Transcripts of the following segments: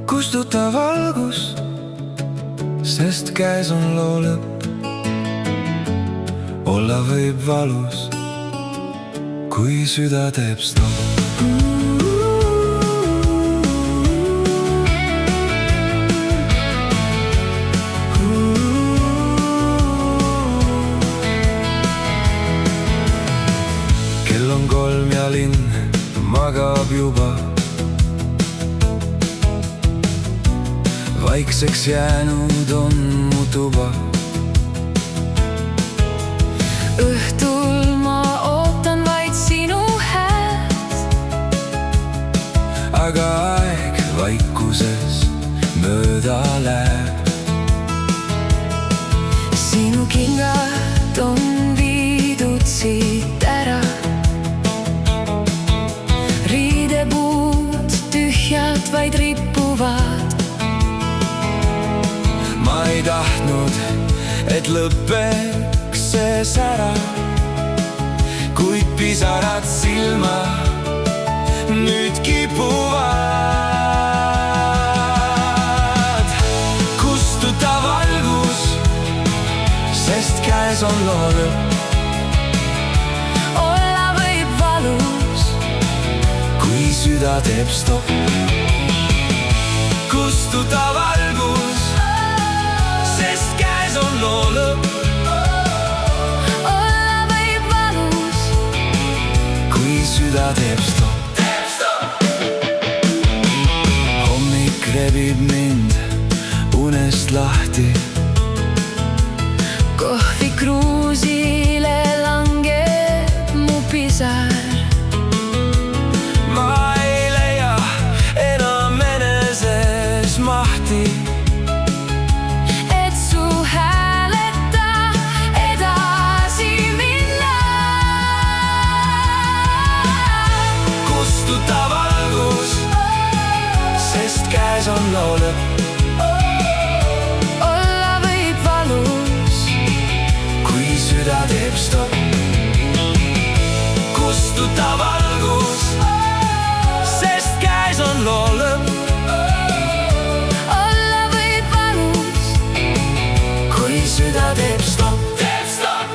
kustuta valgus, sest käes on loo lõpp. Olla võib valus, kui süda teeb stopp. Kell on 3 ja linn magab juba. Vaikseks jäänud on mu tuba. Õhtul ma ootan vaid sinu häält, aga aeg vaikuses mööda läheb. sinu kingad on viidud siit ära. Riidepuud tühjalt vaid rippuvad. Ma ei tahtnud, et lõppeks see sära, kuid pisarad silma nüüd kipuvad. Kustuta valgus, sest käes on loo lõpp. Olla võib valus, kui süda teeb stopp. Kustuta valgus, sest käes on loo lõpp. olla võib valus, Kui süda teeb stopp. Hommik rebib mind unest lahti. kohvikruusile langeb mu pisar. Ma ei leia enam eneses mahti, Et su hääleta edasi minna. kustuta valgus, sest käes on loo lõpp. olla võib valus, Kui süda teeb stopp. Kustuta valgus, sest käes on loo lõpp. olla võib valus, Kui süda teeb stopp. Teeb stopp.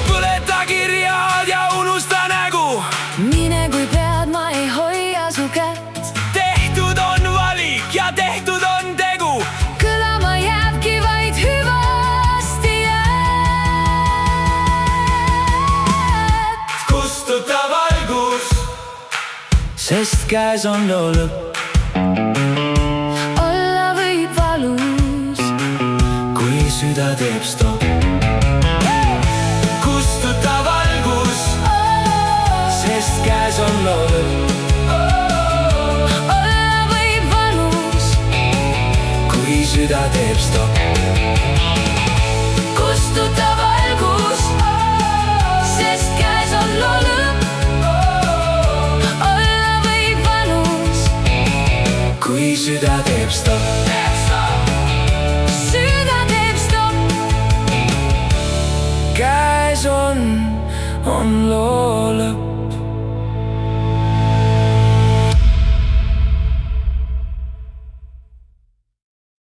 Põleta kirjad ja unusta nägu. mine kui pead, ma ei hoia su kätt. Tehtud on valik ja tehtud on tegu. Kõlama jääbki vaid hüvasti jääd. Kustuta valgus, sest käes on loo lõpp. olla võib valus, Kui süda teeb stopp. Kustuta valgus, sest käes on loo lõpp. olla võib valus, Kui süda teeb stopp. kustuta valgus, sest käes on loo lõpp. olla võib valus, Kui süda teeb stopp.